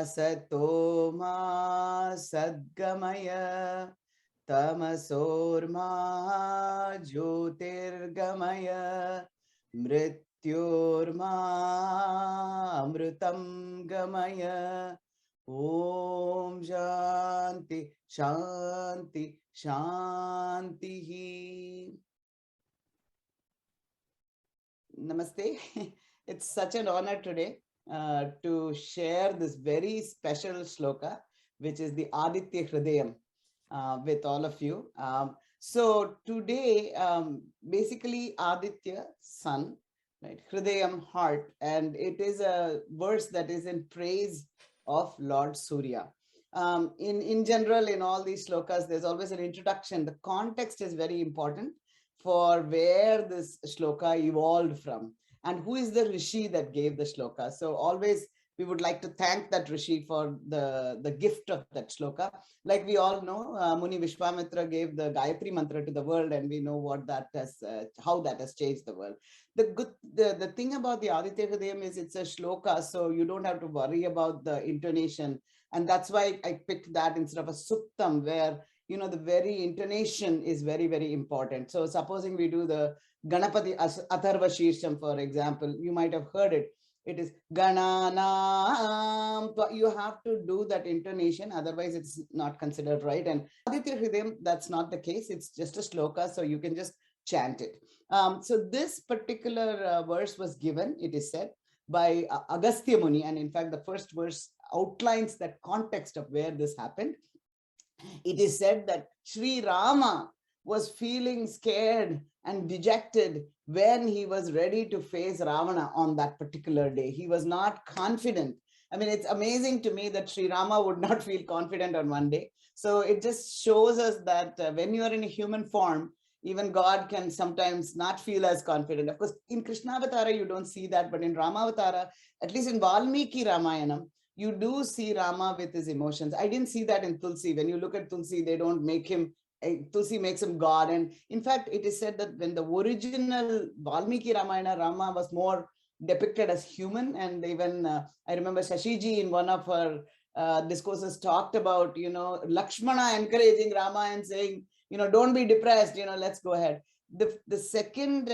Asato ma sadgamaya Tamasorma Jyotirgamaya Mrityorma Amrutam Gamaya. Om Shanti Shanti Shanti. Namaste. It's such an honor today to share this very special shloka, which is the Aditya Hridayam, with all of you. So today, basically Aditya, sun, right? Hridayam, heart, and it is a verse that is in praise of Lord Surya. In general, in all these shlokas, there's always an introduction. The context is very important for where this shloka evolved from and who is the rishi that gave the shloka. So always we would like to thank that rishi for the gift of that shloka. Like we all know, Muni Vishwamitra gave the Gayatri mantra to the world, and we know what that has, how that has changed the world. The thing about the Aditya Hridayam is it's a shloka, so you don't have to worry about the intonation, and that's why I picked that instead of a suktam, where the very intonation is very, very important. So supposing we do the Ganapati Atharva Shirsham, for example, you might have heard it. It is Gananam. You have to do that intonation, otherwise it's not considered right. And Aditya Hridayam, that's not the case. It's just a shloka, so you can just chant it. So this particular verse was given, it is said, by Agastya Muni. And in fact, the first verse outlines that context of where this happened. It is said that Sri Rama was feeling scared and dejected when he was ready to face Ravana on that particular day. He was not confident. I mean, it's amazing to me that Sri Rama would not feel confident on one day. So it just shows us that when you are in a human form, even God can sometimes not feel as confident. Of course, in Krishna Avatara, you don't see that, but in Rama Avatara, at least in Valmiki Ramayanam, you do see Rama with his emotions. I didn't see that in Tulsi. When you look at Tulsi, they don't make him, Tulsi makes him God. And in fact, it is said that when the original Valmiki Ramayana, Rama was more depicted as human. And even, I remember Shashiji in one of her discourses talked about, Lakshmana encouraging Rama and saying, don't be depressed, let's go ahead. The second,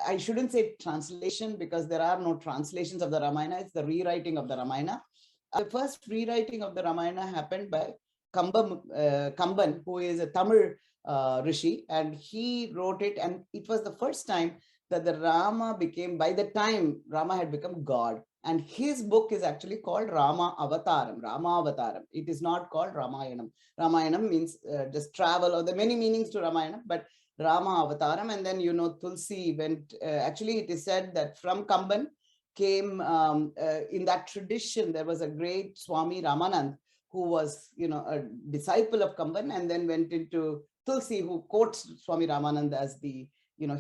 I shouldn't say translation, because there are no translations of the Ramayana. It's the rewriting of the Ramayana. The first rewriting of the Ramayana happened by Kamban, who is a Tamil rishi, and he wrote it. And it was the first time that the Rama became, by the time Rama had become God. And his book is actually called Ramavataram. It is not called Ramayanam. Ramayanam means just travel, or there are many meanings to Ramayana, but Rama Avataram. And then, Tulsi went, actually it is said that from Kamban came, in that tradition, there was a great Swami Ramanand, who was, a disciple of Kamban, and then went into Tulsi, who quotes Swami Ramanand as the,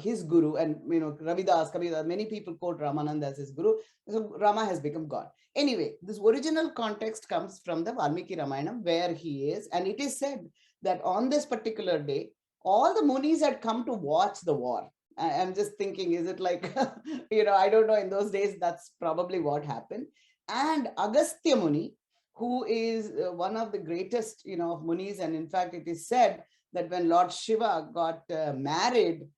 his guru. And, Ravidas, Kabir, many people quote Ramanand as his guru. So Rama has become God. Anyway, this original context comes from the Valmiki Ramayana, where he is. And it is said that on this particular day, all the Munis had come to watch the war. I'm just thinking, is it like, I don't know, in those days, that's probably what happened. And Agastya Muni, who is one of the greatest, of Munis. And in fact, it is said that when Lord Shiva got married,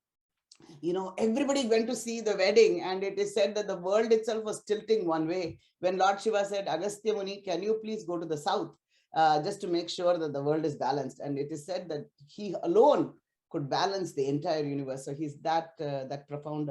everybody went to see the wedding. And it is said that the world itself was tilting one way. When Lord Shiva said, Agastya Muni, can you please go to the south? Just to make sure that the world is balanced. And it is said that he alone could balance the entire universe. So he's that profound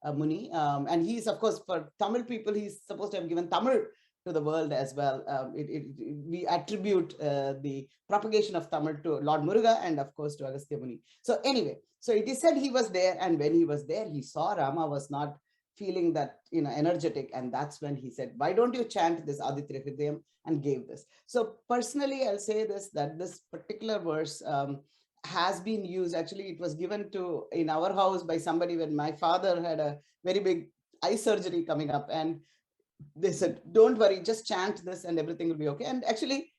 Muni. And he's, of course, for Tamil people, he's supposed to have given Tamil to the world as well. We attribute the propagation of Tamil to Lord Muruga and, of course, to Agastya Muni. So anyway, so it is said he was there. And when he was there, he saw Rama was not feeling that, energetic. And that's when he said, why don't you chant this Aditya Hridayam, and gave this. So personally, I'll say this, that this particular verse has been used. Actually, it was given to in our house by somebody when my father had a very big eye surgery coming up. And they said, don't worry, just chant this and everything will be okay. And actually,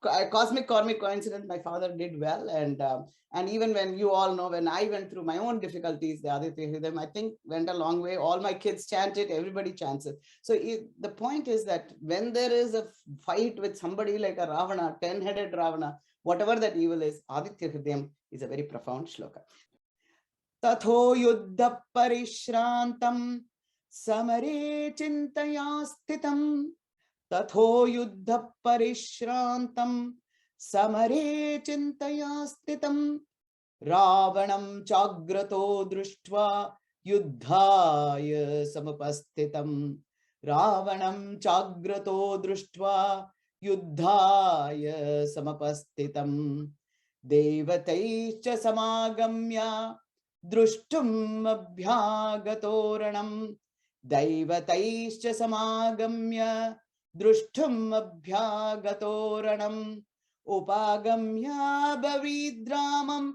cosmic karmic coincidence, my father did well. And even when you all know, when I went through my own difficulties, the Aditya Hridayam, I think went a long way. All my kids chant it, everybody chants it. So the point is that when there is a fight with somebody like a Ravana, 10-headed Ravana, whatever that evil is, Aditya Hridayam is a very profound shloka. Tatho yuddha parishrantam samare chintaya sthitam. Tatho yuddha parishrantam samare chintaya sthitam. Ravanam chagrato drushtva yuddhaya samapasthitam. Ravanam chagrato drushtva yuddhaya samapasthitam. Devataicha samagamya drustum abhyagatoranam. Devataicha samagamya drustum abhyagatoranam. Upagamya bhavidramam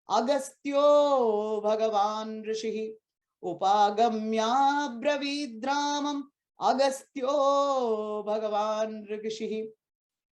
agastyo bhagavan rishih. Upagamya bhavidramam agastyo bhagavan rishih.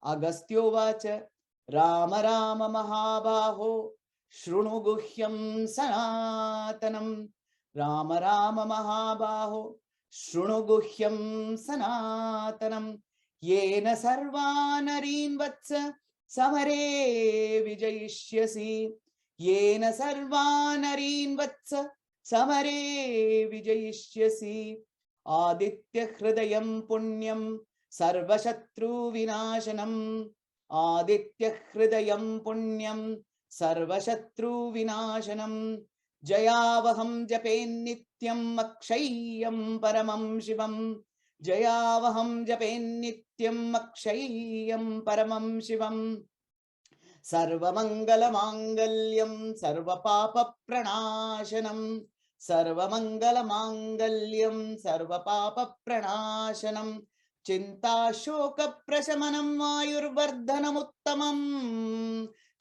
Agastyo vacha Rama Rama Mahabaho Shrunu Guhyam Sanatanam. Rama Rama Mahabaho Shrunu Guhyam Sanatanam. Yena Sarvanarin Vatsa Samare Vijayishyasi. Yena Sarvanarin Vatsa Samare Vijayishyasi. Aditya Hridayam Punyam Sarvashatru Vinashanam. Aditya Hridayam Punyam Sarvashatru Vinashanam. Jayavaham Japen Nityam Akshayam Paramam Shivam. Jayavaham Japen Nityam Akshayam Paramam Shivam. Sarvamangala Mangalyam Sarvapapa Pranashanam. Sarvamangala Mangalyam Sarvapapa Pranashanam. Chinta shoka prashamanam ayurvardhanam uttamam.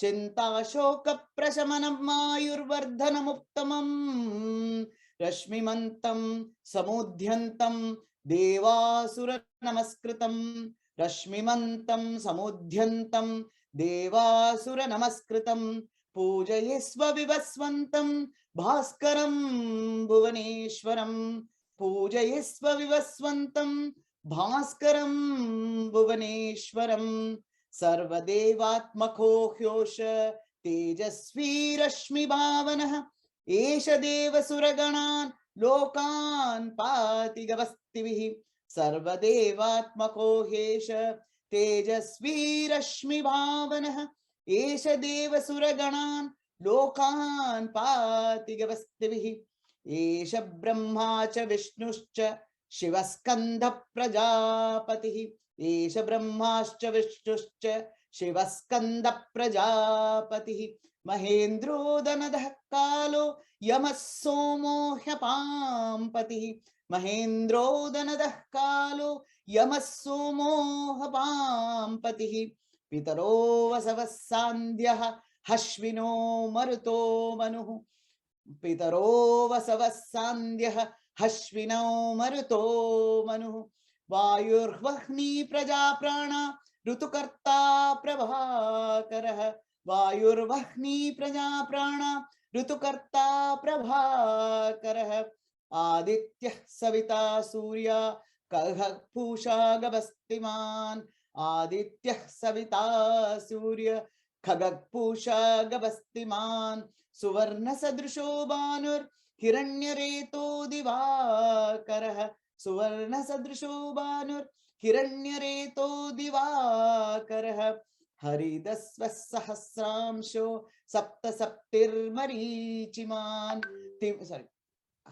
Chinta shoka prashamanam ayurvardhanam uttamam. Rashmimantam samudhyantam devasura namaskritam. Rashmimantam samudhyantam devasura namaskritam. Pujayesva vivasvantam bhaskaram bhuvaneshwaram. Pujayesva vivasvantam Bhaskaram Bhuvaneshwaram. Sarvadevatmako Hyosha Tejasvi Rashmi Bhavanah. Esha Deva Suraganan Lokan Pati Gavastivihi. Sarvadevatmako Hyosha Tejasvi Rashmi Bhavanah. Esha Deva Suraganan Lokan Pati Gavastivihi. Esha Brahma cha Vishnuscha Shivaskandha Prajapati. Esha Brahmascha Vishnuschа Shivaskandha Prajapati. Mahendro Danadah Kalo Yamasomo Hyapampati. Mahendro Danadah Kalo Yamasomo Hyapampati. Pitaro Vasavasandhyaha Hashvino Maruto Manuhu. Pitaro Vasavasandhyaha Hashvino Maruto Manu. Vayurvahni Prajaprana Rutukarta Prabhakaraha. Vayurvahni Prajaprana Rutukarta Prabhakaraha. Aditya Savita Surya Kaghapusha Gavastiman. Aditya Savita Surya Kaghapusha Gavastiman. Suvarna Sadrisho Banur Hiranyareto Divakaraha. Suvarna Sadrisho Banur Hiranyareto Divakaraha. Haridasva Sahasramsho Sapta Saptir Marichiman. Sorry.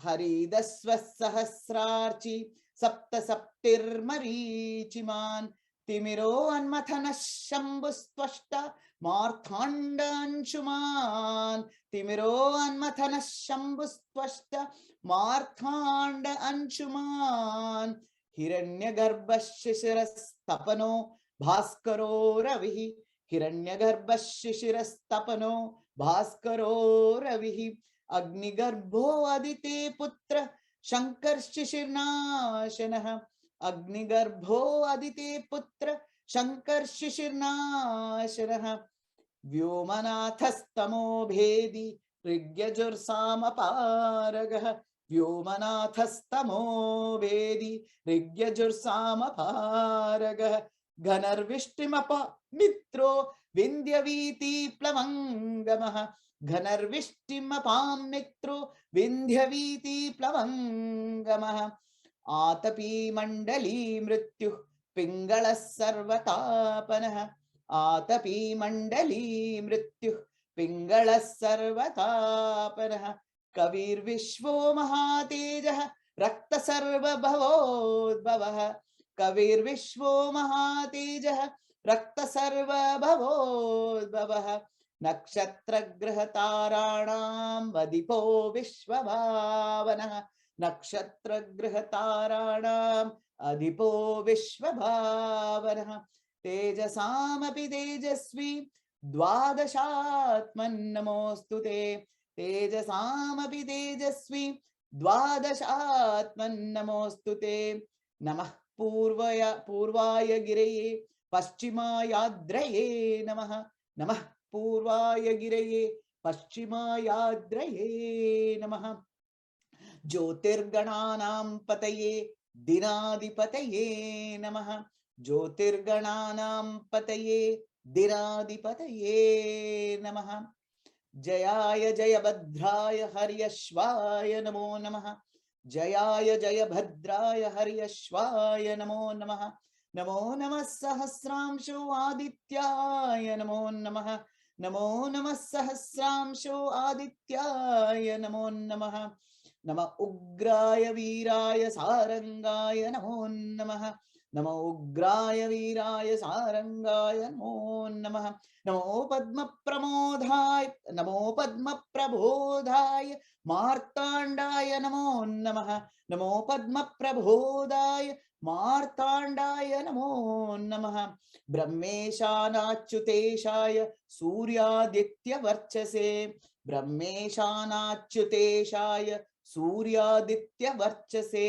Haridasva Sahasrarchi Sapta Saptir Marichiman. Timiro Anmathana Shambustvashta Marthanda Anshuman. Timiro Anmathana Shambustvashta Marthanda Anshuman. Hiranyagarbha Shishirastapano Bhaskaro Ravihi. Hiranyagarbha Shishirastapano Bhaskaro Ravihi. Agnigarbho Adite Putra Shankar Shishirnashanaha. Agnigarbho Adite Putra Shankar शिशिर्नाशनः व्योमनाथस्तमो भेदी ऋग्यजुर्सामपारगः व्योमनाथस्तमो भेदी ऋग्यजुर्सामपारगः घनर्विष्टिमप मित्रो विन्ध्यवीति प्लवङ्गमः घनर्विष्टिमपां मित्रो विन्ध्यवीति प्लवङ्गमः आतपी मण्डली मृत्युः पिङ्गलः सर्वतापनः आतपी मण्डली मृत्युः पिङ्गलः सर्वतापनः कविर्विश्वो महातेजः रक्तसर्वभवोद्भवः कविर्विश्वो महातेजः रक्तसर्वभवोद्भवः नक्षत्रग्रहताराणां वदिपो विश्वभावनः नक्षत्रग्रहताराणाम् अधिपो विश्वभावनः तेजसामपि तेजस्वी द्वादशात्मन्नमोऽस्तुते तेजसामपि तेजस्वी द्वादशात्मन्नमोऽस्तुते नमः पूर्वाय गिरये पश्चिमायाद्रये नमः नमः पूर्वाय गिरये पश्चिमायाद्रये नमः ज्योतिर्गणानां पतये दिनाधिपतये नमः ज्योतिर्गणानां पतये दिनाधिपतये नमः जयाय जयभद्राय हर्यश्वाय नमो नमः जयाय जयभद्राय हर्यश्वाय नमो नमः नमो नमः सहस्रांशो आदित्याय नमो नमः नमो नमः सहस्रांशो आदित्याय नमो नमः नमः उग्राय वीराय सारंगाय नमो नमः नमो उग्राय वीराय सारंगाय नमो नमः नमो पद्मप्रबोधाय मार्तांडाय नमो नमः नमो पद्मप्रबोधाय मार्तांडाय नमो नमः ब्रह्मेशानाच्युतेशाय सूर्यादित्यवर्चसे ब्रह्मेशानाच्युतेशाय सूर्यादित्यवर्चसे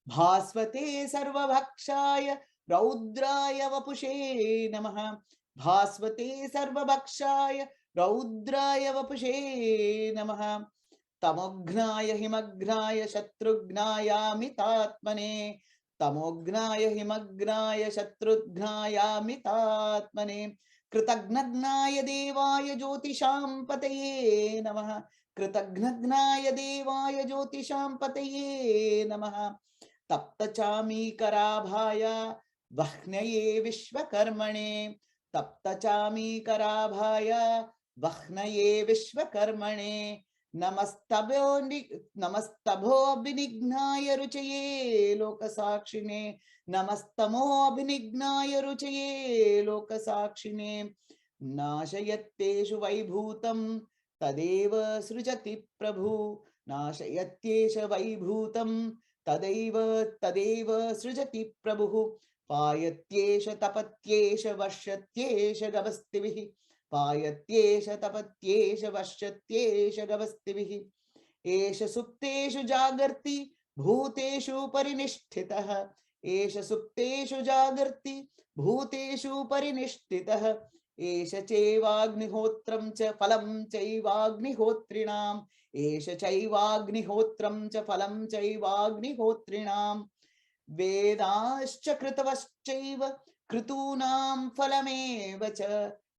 भास्वते सर्वभक्षाय रौद्राय वपुषे नमः भास्वते सर्वभक्षाय रौद्राय वपुषे नमः तमोघ्नाय हिमघ्नाय शत्रुघ्नायामितात्मने तमोघ्नाय हिमघ्नाय शत्रुघ्नायामितात्मने कृतघ्नघ्नाय देवाय ज्योतिषां पतये नमः कृतघ्नघ्नाय देवाय ज्योतिषां पतये नमः तप्तचामीकराभाय वह्नये विश्वकर्मणे तप्तचामीकराभाय वह्नये विश्वकर्मणे नमस्तभोऽभिनिघ्नाय रुचये लोकसाक्षिणे नमस्तमोऽभिनिघ्नाय रुचये लोकसाक्षिणे नाशयत्येषु वैभूतं तदेव सृजति प्रभु नाशयत्येष वैभूतं तदेव सृजति प्रभुः पायत्येष तपत्येष वर्षत्येष गवस्तिभिः पायत्येष तपत्येष वर्षत्येष गवस्तिभिः एष सुप्तेषु जागर्ति भूतेषु परिनिष्ठितः एष सुप्तेषु जागर्ति भूतेषु परिनिष्ठितः एष चैवाग्निहोत्रं च फलं चैवाग्निहोत्रिणाम् एष चैवाग्निहोत्रं च फलं चैवाग्निहोत्रिणां वेदाश्च कृतवश्चैव क्रतूनां फलमेव च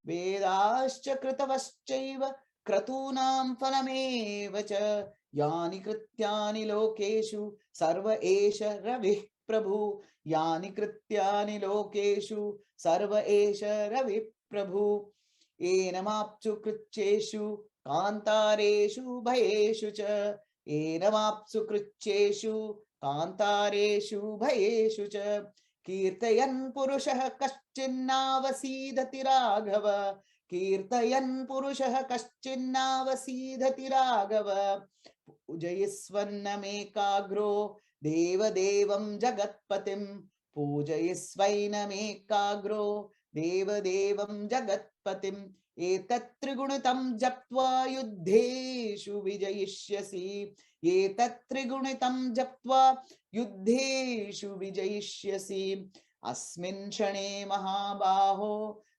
वेदाश्च कृतवश्चैव क्रतूनां फलमेव च यानि कृत्यानि लोकेषु सर्व एष रविः प्रभु यानि कृत्यानि लोकेषु सर्व एष रविः प्रभु एनमाप्सु कृच्छेषु कान्तारेषु भयेषु च एनमाप्सु कृच्छेषु कान्तारेषु भयेषु च कीर्तयन् पुरुषः कश्चिन्नावसीदति राघव कीर्तयन् पुरुषः कश्चिन्नावसीदति राघव पूजयस्वन्नमेकाग्रो देवदेवं जगत्पतिं पूजयस्वैनमेकाग्रो देवदेवं जगत्पतिम् एतत् त्रिगुणितं जप्त्वा युद्धेषु विजयिष्यसि एतत् त्रिगुणितं जप्त्वा युद्धेषु विजयिष्यसि अस्मिन् क्षणे महाबाहो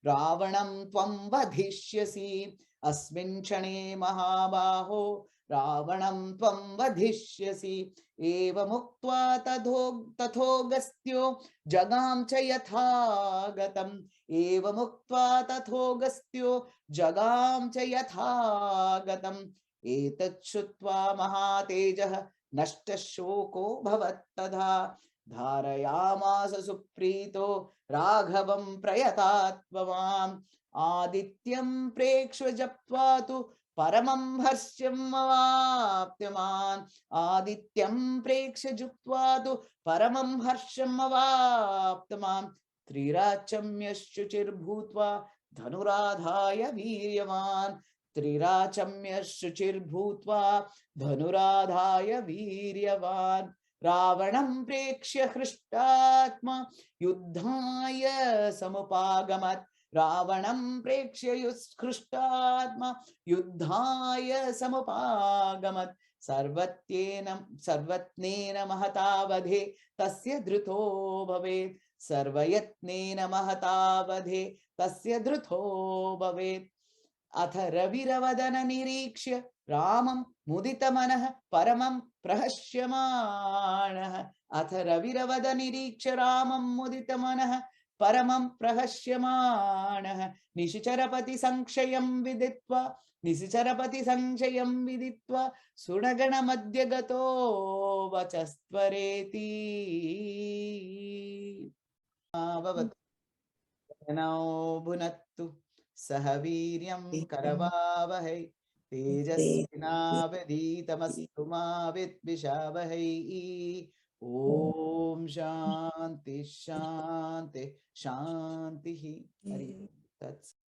रावणं त्वं वधिष्यसि अस्मिन् क्षणे महाबाहो रावणं त्वं वधिष्यसि एवमुक्त्वा तथोऽगस्त्यो जगाम च यथागतम् एवमुक्त्वा तथोऽगस्त्यो जगाम च यथागतम् एतत् श्रुत्वा महातेजः नष्टशोको भवत्तथा धारयामास सुप्रीतो राघवं प्रयतात्मवान् आदित्यं प्रेक्ष्य जप्त्वा तु परमं हर्षमवाप्यमान् आदित्यं प्रेक्ष्य जुक्त्वा तु परमं हर्षमवाप्तमान् त्रिराचम्यश्चुचिर्भूत्वा धनुराधाय वीर्यवान् त्रिराचम्यश्चुचिर्भूत्वा धनुराधाय वीर्यवान् रावणं प्रेक्ष्य हृष्टात्मा युद्धाय समुपागमत् रावणं प्रेक्ष्य हृष्टात्मा युद्धाय समुपागमत् सर्वत्नेन महता वधे तस्य धृतो भवेत् सर्वयत्नेन महता वधे तस्य धृतो भवेत् अथ रविरवदन निरीक्ष्य रामं मुदितमनः परमं प्रहस्यमाणः अथ रविरवद निरीक्ष्य रामं मुदितमनः परमं प्रहस्यमाणः निशिचरपति संशयं विदित्वा सुरगणमध्य गतो वचस्त्वरेति भुनत्तु सह वीर्यं करवावहै तेजस्विनावधीतमस्तु मा विद्विषावहै ओम शांति शांति शांति। हरि तत्सत्।